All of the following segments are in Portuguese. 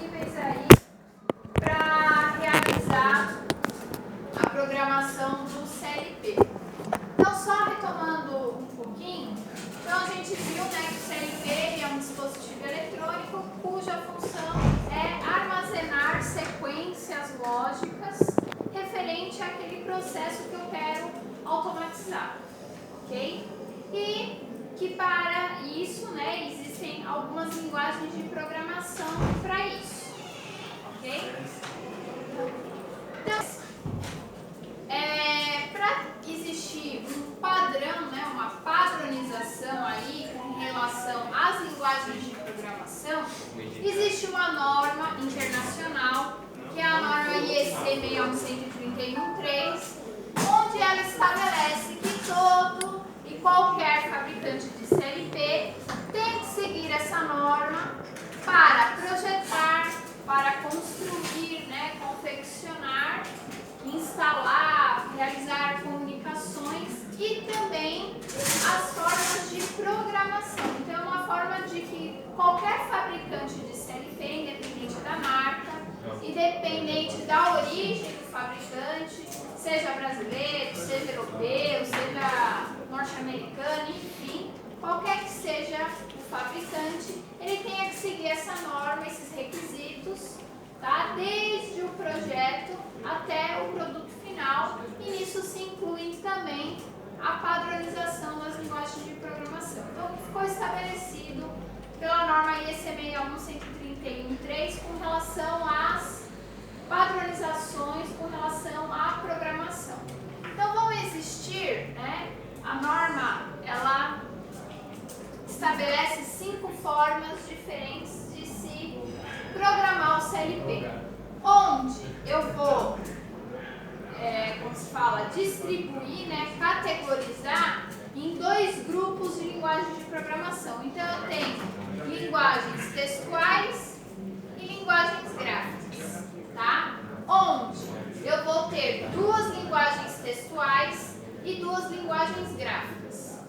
disponíveis aí para realizar a programação do CLP. Então, só retomando um pouquinho, então a gente viu, né, que o CLP é um dispositivo eletrônico cuja função é armazenar sequências lógicas referente àquele processo que eu quero automatizar, ok? E que para isso, né, existem algumas linguagens de programação para isso, ok? Então, para existir um padrão, né, uma padronização aí em relação às linguagens de programação, existe uma norma internacional, que é a norma IEC 61131-3, onde ela estabelece que todo e qualquer fabricante de CLP tem que seguir essa norma para projetar, para construir, né, confeccionar, instalar, realizar comunicações e também as formas de programação. Então, é uma forma de que qualquer fabricante de CLP, independente da marca, independente da origem do fabricante, seja brasileiro, seja europeu, seja norte-americano, enfim, qualquer que seja o fabricante, ele tem que seguir essa norma, esses requisitos, tá? Desde o projeto até o produto final, e nisso se inclui também a padronização das linguagens de programação. Então, ficou estabelecido pela norma IEC 61131-3 com relação às padronizações, com relação à programação. Então, vão existir, né, a norma, ela estabelece 5 formas diferentes de se programar o CLP, onde eu vou, como se fala, distribuir, né, categorizar em 2 grupos de linguagens de programação. Então, eu tenho linguagens textuais e linguagens gráficas, tá? Onde eu vou ter 2 linguagens textuais e 2 linguagens gráficas.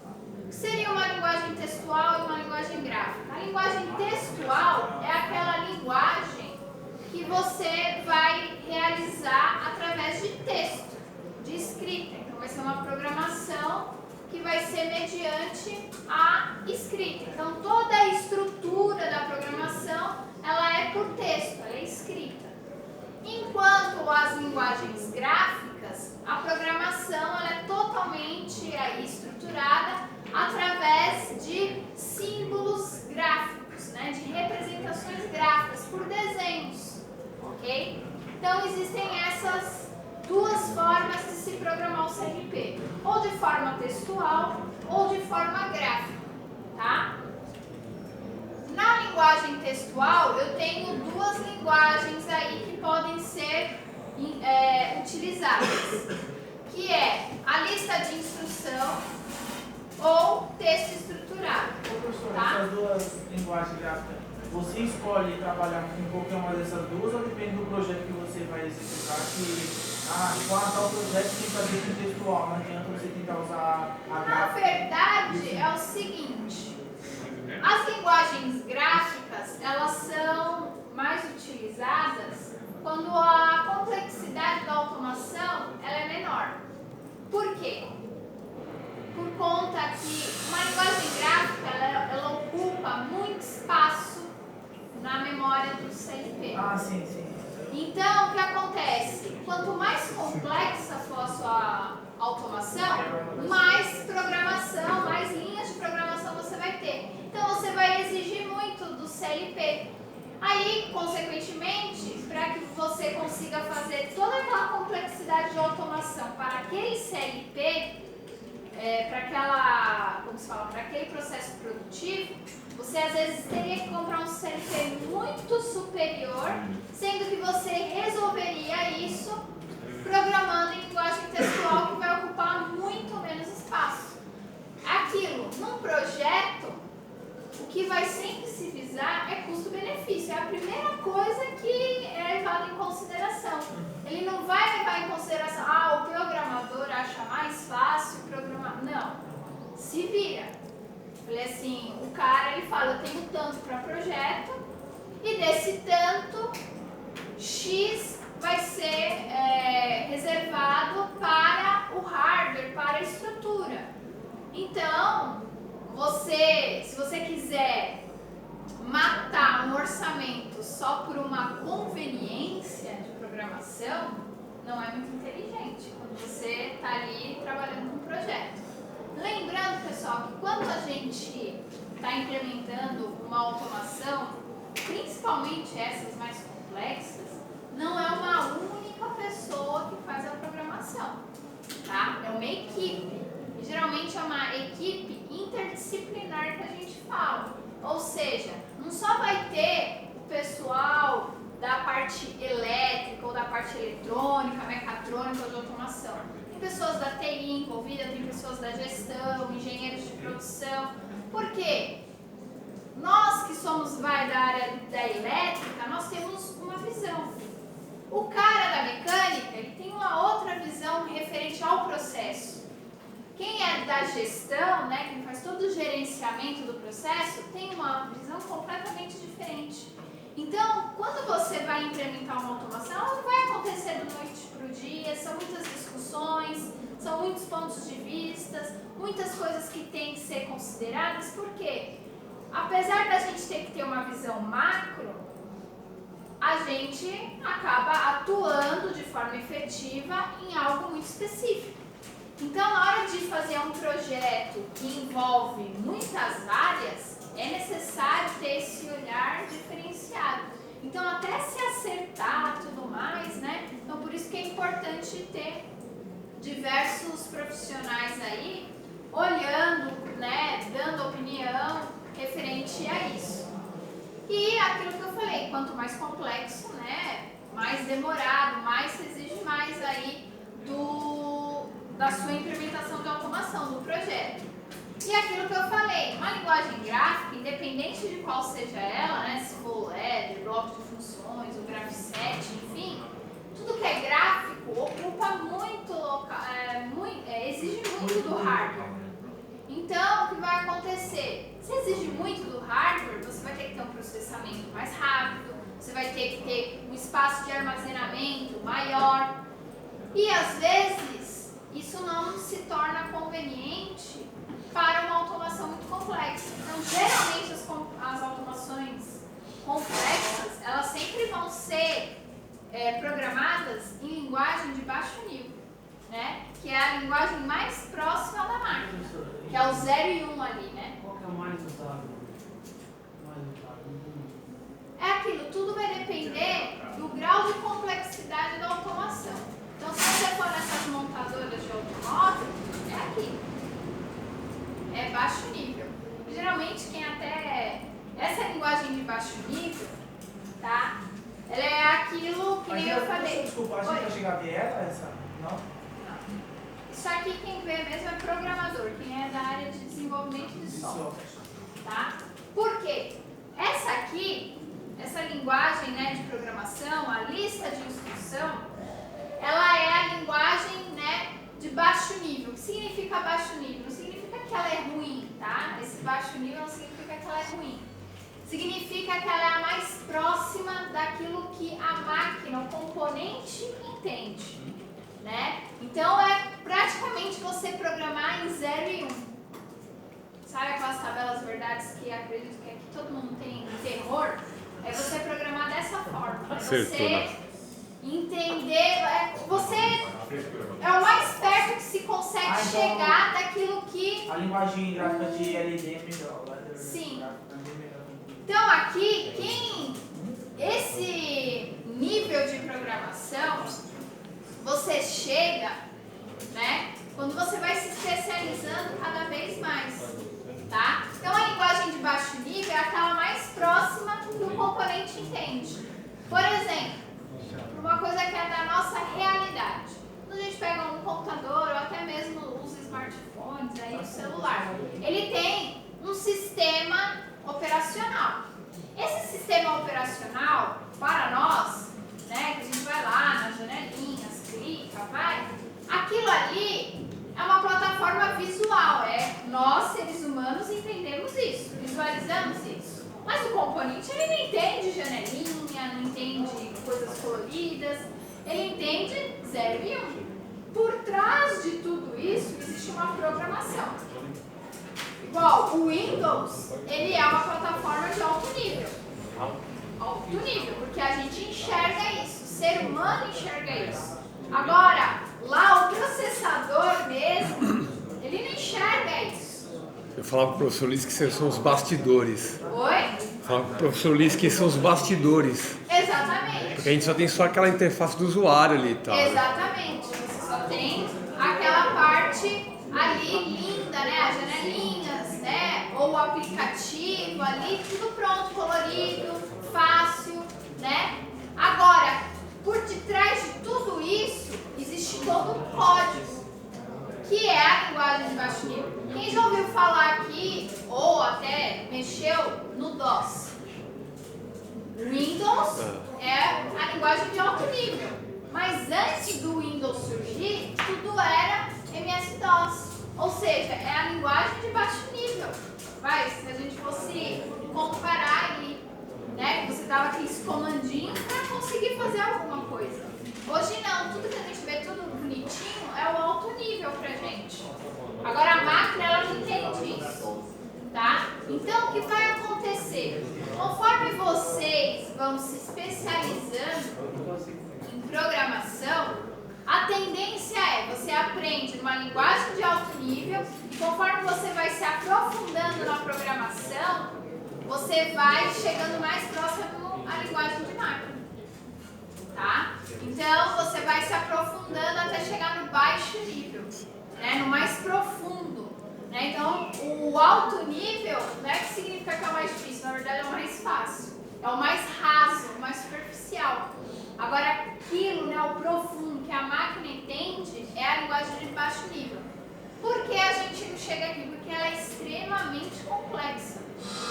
O que seria uma linguagem textual e uma linguagem gráfica? A linguagem textual é aquela linguagem que você vai realizar através de texto, de escrita. Então, vai ser uma programação que vai ser mediante a escrita. Então, toda a estrutura da programação, ela é por texto, ela é escrita. Enquanto as linguagens gráficas, a programação ela é totalmente aí estruturada através de símbolos gráficos, né, de representações gráficas por desenhos, ok? Então existem essas 2 formas de se programar o CLP, ou de forma textual ou de forma gráfica, tá? Na linguagem textual, eu tenho 2 linguagens aí que podem ser utilizadas, que é a lista de instrução ou texto estruturado. Professor, tá? essas 2 linguagens gráficas, você escolhe trabalhar com qualquer uma dessas 2 ou depende do projeto que você vai executar? Tal projeto tem que fazer com textual, não adianta você tentar usar a Na gráfica. verdade, é o seguinte, as linguagens gráficas, elas são mais utilizadas quando a complexidade da automação ela é menor. Por quê? Por conta que uma linguagem gráfica, ela ocupa muito espaço na memória do CLP. Ah, sim, sim. Então, o que acontece? Quanto mais complexa for a sua automação, mais programação, mais linhas de programação você vai ter. Então, você vai exigir muito do CLP. Aí, consequentemente, para que você consiga fazer toda aquela complexidade de automação para aquele CLP, para aquele processo produtivo, você às vezes teria que comprar um CLP muito superior, sendo que você resolveria isso programando em linguagem textual, que vai ocupar muito menos espaço. Aquilo, num projeto, o que vai sempre se visar é custo-benefício. É a primeira coisa que é levada em consideração. Ele não vai levar em consideração, o programador acha mais fácil programar. Não. Se vira. Falei assim, o cara ele fala, eu tenho tanto para projeto, e desse tanto enquanto X vai ser reservado para o hardware, para a estrutura. Então, se você quiser matar um orçamento só por uma conveniência de programação, não é muito inteligente quando você está ali trabalhando num projeto. Lembrando, pessoal, que quando a gente está implementando uma automação, principalmente essas mais complexas, não é uma única pessoa que faz a programação, tá? É uma equipe. E geralmente é uma equipe interdisciplinar que a gente fala. Ou seja, não só vai ter o pessoal da parte elétrica ou da parte eletrônica, mecatrônica ou de automação. Tem pessoas da TI envolvidas, tem pessoas da gestão, engenheiros de produção. Por quê? Nós que somos da área da elétrica, nós temos uma visão. O cara da mecânica, ele tem uma outra visão referente ao processo. Quem é da gestão, né, quem faz todo o gerenciamento do processo, tem uma visão completamente diferente. Então, quando você vai implementar uma automação, ela não vai acontecer da noite para o dia, são muitas discussões, são muitos pontos de vista, muitas coisas que têm que ser consideradas, porque apesar da gente ter que ter uma visão macro, a gente acaba atuando de forma efetiva em algo muito específico. Então, na hora de fazer um projeto que envolve muitas áreas, é necessário ter esse olhar diferenciado. Então, até se acertar e tudo mais, né? Então, por isso que é importante ter diversos profissionais aí olhando, né? Dando opinião referente a isso. E aquilo que eu falei, quanto mais complexo, né? Mais demorado, mais se exige mais aí da sua implementação de automação do projeto. E aquilo que eu falei, uma linguagem gráfica, independente de qual seja ela, né, se for o Ladder, bloco de funções, o Graph7, enfim, tudo que é gráfico ocupa muito exige muito do hardware. Então, o que vai acontecer? Se exige muito do hardware, você vai ter que ter um processamento mais rápido, você vai ter que ter um espaço de armazenamento maior. E às vezes, isso não se torna conveniente para uma automação muito complexa. Então, geralmente as automações complexas, elas sempre vão ser programadas em linguagem de baixo nível, né? Que é a linguagem mais próxima da máquina, que é o 0 e 1 ali, né? Qual que é o mais usado? É aquilo, tudo vai depender do grau de complexidade da automação. Então, se você for nessas montadoras de automóvel, é aqui. É baixo nível. E, geralmente, quem até... Essa linguagem de baixo nível, tá? Ela é aquilo que nem eu falei. Desculpa, a gente vai chegar a ver ela, essa? Não? Não. Isso aqui quem vê mesmo é programador, quem é da área de desenvolvimento de software. Tá? Por quê? Essa aqui, essa linguagem, né, de programação, a lista de instrução, ela é a linguagem, né, de baixo nível. O que significa baixo nível? Não significa que ela é ruim, tá? Esse baixo nível não significa que ela é ruim. Significa que ela é a mais próxima daquilo que a máquina, o componente, entende, né? Então, é praticamente você programar em 0 e 1. Sabe aquelas tabelas verdades que acredito que aqui todo mundo tem terror? É você programar dessa forma. É você entender, você é o mais perto que se consegue chegar daquilo que... A linguagem gráfica de LD é melhor. Sim. Então aqui, esse nível de programação, você chega, né, quando você vai se especializando cada vez mais, tá? Então a linguagem de baixo nível é aquela mais próxima que o componente entende. Por exemplo, uma coisa que é da nossa realidade. Quando a gente pega um computador ou até mesmo os smartphones, aí, o celular, ele tem um sistema operacional. Esse sistema operacional, para nós, né, que a gente vai lá nas janelinhas, clica, vai, aquilo ali é uma plataforma visual, nós, seres humanos, entendemos isso, visualizamos isso. Mas o componente, ele não entende janelinha, não coisas coloridas. Ele entende 0 e 1. Por trás de tudo isso, existe uma programação. Igual, o Windows, ele é uma plataforma de alto nível. Alto nível, porque a gente enxerga isso. O ser humano enxerga isso. Agora, lá o processador mesmo, ele não enxerga isso. Eu falava para o professor Liz que são os bastidores. Oi? Eu falava para o professor Liz que são os bastidores. Exatamente. Porque a gente só tem só aquela interface do usuário ali e tal. Exatamente. Você só tem aquela parte ali linda, né? As janelinhas, né? Ou o aplicativo ali, tudo pronto, colorido, fácil, né? Agora, por detrás de tudo isso, existe todo um código, que é a linguagem de baixo nível. Quem já ouviu falar aqui, ou até mexeu no DOS? Windows é a linguagem de alto nível. Mas antes do Windows surgir, tudo era MS-DOS. Ou seja, é a linguagem de baixo nível. Vai, se a gente fosse comparar ali, né? Você dava aqueles comandinhos para conseguir fazer alguma coisa. Hoje não, tudo que a gente vê tudo bonitinho é o alto nível pra gente. Agora a máquina, ela não entende isso, tá? Então o que vai acontecer? Conforme vocês vão se especializando em programação, a tendência é você aprende uma linguagem de alto nível e conforme você vai se aprofundando na programação, você vai chegando mais próximo à linguagem de máquina, tá? Então você vai se aprofundando até chegar no baixo nível, né? No mais profundo, né? Então o alto nível não é que significa que é o mais difícil, na verdade é o mais fácil, é o mais raso, o mais superficial. Agora aquilo, né, o profundo que a máquina entende é a linguagem de baixo nível. Por que a gente não chega aqui? Porque ela é extremamente complexa.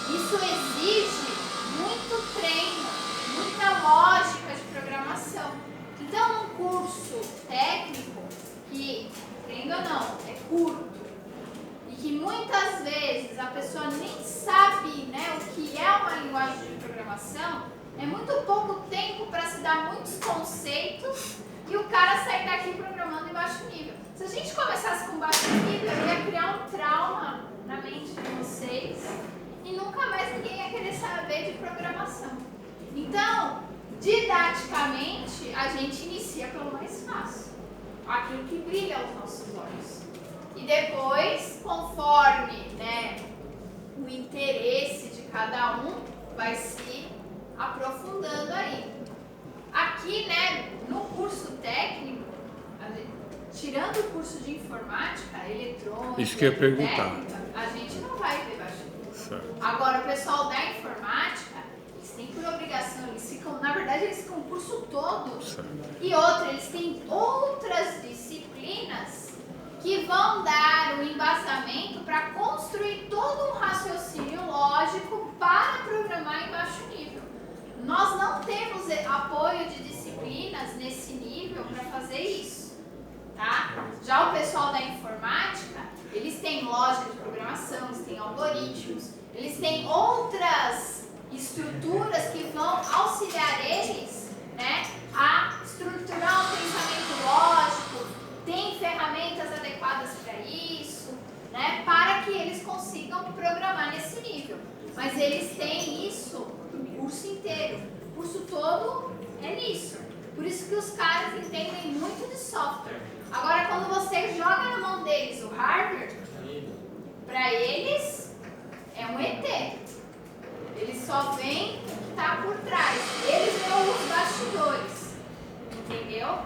Isso exige muito treino, muita lógica de programação. Então, um curso técnico que, querendo ou não, é curto e que muitas vezes a pessoa nem sabe, né, o que é uma linguagem de programação, é muito pouco tempo para se dar muitos conceitos e o cara sair daqui programando em baixo nível. Se a gente começasse com baixo nível, ia criar um trauma na mente de vocês e nunca mais ninguém ia querer saber de programação. Então, didaticamente, a gente inicia pelo mais fácil, aquilo que brilha aos nossos olhos. E depois, conforme, né, o interesse de cada um, vai se aprofundando aí. Aqui, né, no curso técnico, tirando o curso de informática, eletrônica, isso que eu ia perguntar. técnica, a gente não vai ver baixo nível. Certo. Agora, o pessoal da informática, eles têm por obrigação, eles ficam, na verdade, eles ficam o curso todo. Certo. E outra, eles têm outras disciplinas que vão dar um embasamento para construir todo um raciocínio lógico para programar em baixo nível. Nós não temos apoio de disciplinas nesse nível para fazer isso, tá? Já o pessoal da informática, eles têm lógica de programação, eles têm algoritmos, eles têm outras estruturas que vão auxiliar eles, né, a estruturar um pensamento lógico, tem ferramentas adequadas para isso, né, para que eles consigam programar nesse nível. Mas eles têm isso o curso inteiro, o curso todo é nisso. Por isso que os caras entendem muito de software. Agora, quando você joga na mão deles o hardware, para eles é um ET. Eles só veem o que está por trás. Eles veem os bastidores, entendeu?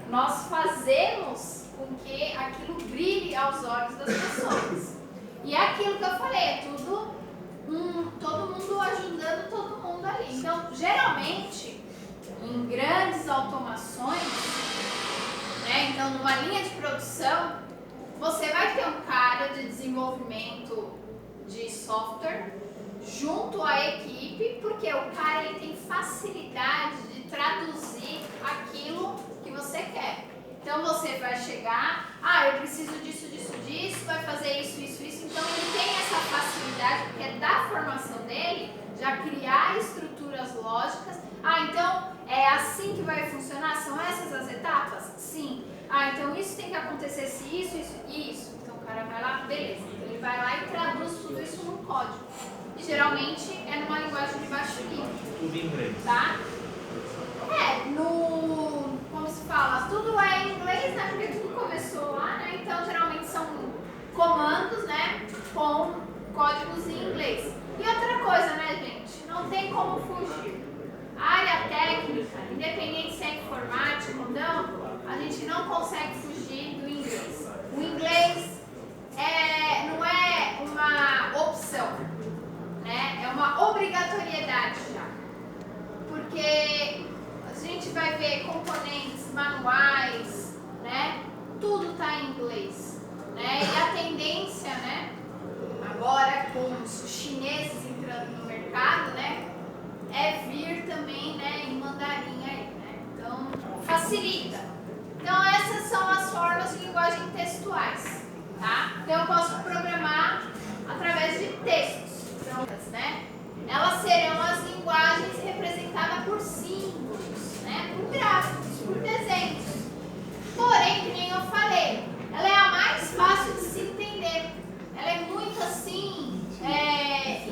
Nós fazemos com que aquilo brilhe aos olhos das pessoas. E é aquilo que eu falei, é tudo todo mundo ajudando todo mundo ali. Então, geralmente, em grandes automações, né, então numa linha de produção, você vai ter um cara de desenvolvimento de software junto à equipe, porque o cara ele tem facilidade de traduzir aquilo que você quer. Então você vai chegar, eu preciso disso, vai fazer isso. Então ele tem essa facilidade, porque é da formação dele, já criar estruturas lógicas. Ah, então é assim que vai funcionar? São essas as etapas? Sim. Ah, então isso tem que acontecer se isso, isso e isso. Então o cara vai lá, beleza. Então ele vai lá e traduz tudo isso num código. E geralmente é numa linguagem de baixo nível. Tudo em inglês. Tá? Como se fala, tudo é em inglês, né? Porque tudo começou lá, né? Então geralmente são comandos, né? Com códigos em inglês. E outra coisa, né, gente? Não tem como fugir. A área técnica, independente se é informática ou não, a gente não consegue fugir do inglês. O inglês não é uma opção, né? É uma obrigatoriedade já. Porque a gente vai ver componentes, manuais, né? Tudo está em inglês, né? E a tendência, né? Agora com os chineses entrando no mercado, né? É vir também, né? Em mandarim aí, né? Então facilita. Então essas são as formas de linguagem textuais, tá? Então eu posso programar através de textos, então, né? Elas serão as linguagens representadas por símbolos, né? Por gráficos, por desenhos. Porém, que nem eu falei, ela é a mais fácil de se entender. Ela é muito assim,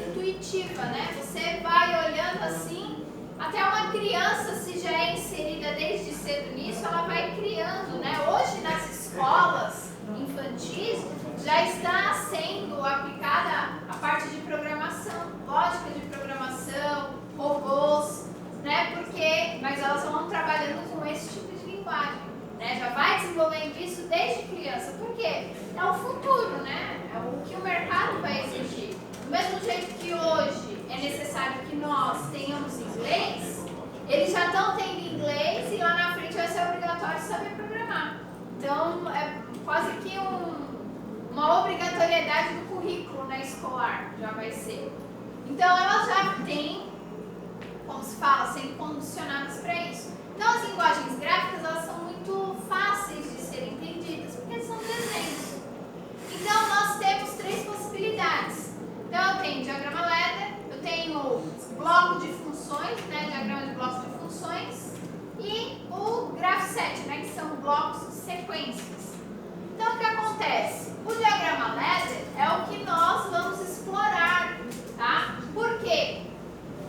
intuitiva, né? Você vai olhando assim, até uma criança, se já é inserida desde cedo nisso, ela vai criando, né? Hoje nas escolas infantis já está sendo aplicada a parte de programação, lógica de programação, robôs, né? Mas elas vão trabalhando com esse tipo de linguagem, né? Já vai desenvolvendo isso desde criança, porque é o futuro, né? É o que o mercado vai exigir. Do mesmo jeito que hoje é necessário que nós tenhamos inglês, eles já estão tendo inglês e lá na frente vai ser obrigatório saber programar. Então, é quase que uma obrigatoriedade do currículo, né, escolar, já vai ser. Então, elas já têm, como se fala, sendo condicionadas para isso. Então, as linguagens gráficas, elas são muito fáceis de serem entendidas, porque são desenhos. Então, nós temos 3 possibilidades. Então, eu tenho diagrama ladder, eu tenho bloco de funções, né, diagrama de blocos de funções, e o graph set, né, que são blocos de sequências. Então, o que acontece? O diagrama ladder é o que nós vamos explorar, tá? Por quê?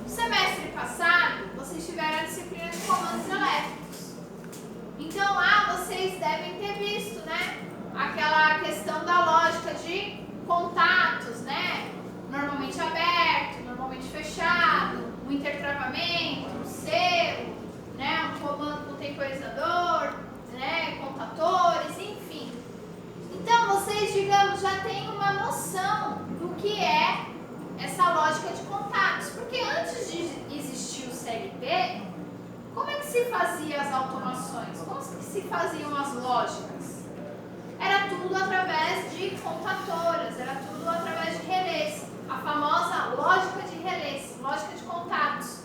No semestre passado, vocês tiveram a disciplina de comandos elétricos. Então, lá vocês devem ter visto, né, aquela questão da lógica de contatos, né? Normalmente aberto, normalmente fechado, um intertravamento, um selo, né, um comando com temporizador, né, contatores, enfim. Então, vocês, digamos, já têm uma noção do que é essa lógica de contatos. Porque antes de existir o CLP, como é que se fazia as automações? Como que se faziam as lógicas? Era tudo através de contatoras, era tudo através de relés. A famosa lógica de relés, lógica de contatos.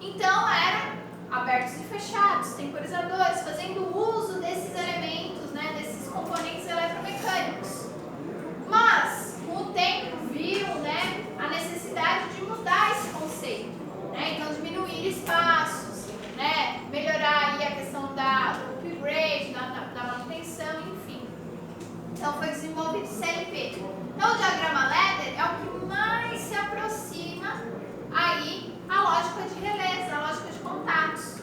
Então, eram abertos e fechados, temporizadores, fazendo uso desses elementos, né, desses componentes eletromecânicos. Mas, com o tempo, viram, né, a necessidade de mudar esse conceito, né, então diminuir espaços, né, melhorar aí a questão do upgrade, da manutenção, enfim. Então, foi desenvolvido o CLP. Então, o diagrama ladder é o que mais se aproxima aí a lógica de relés, a lógica de contatos.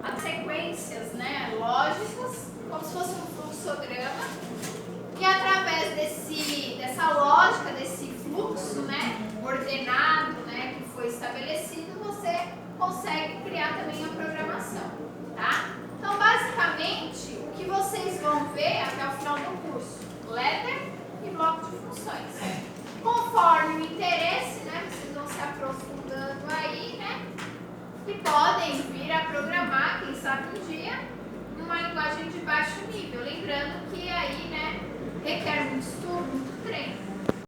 As sequências, né, lógicas, como se fosse um fluxograma, e através dessa lógica, desse fluxo, né, ordenado, né, que foi estabelecido, você consegue criar também a programação, tá? Então, basicamente, o que vocês vão ver até o final do curso, ladder e bloco de funções. Conforme o interesse, né, vocês vão se aprofundando aí, né, e podem vir a programar, quem sabe um dia, numa linguagem de baixo nível. Lembrando que aí, né, requer muito estudo, muito treino.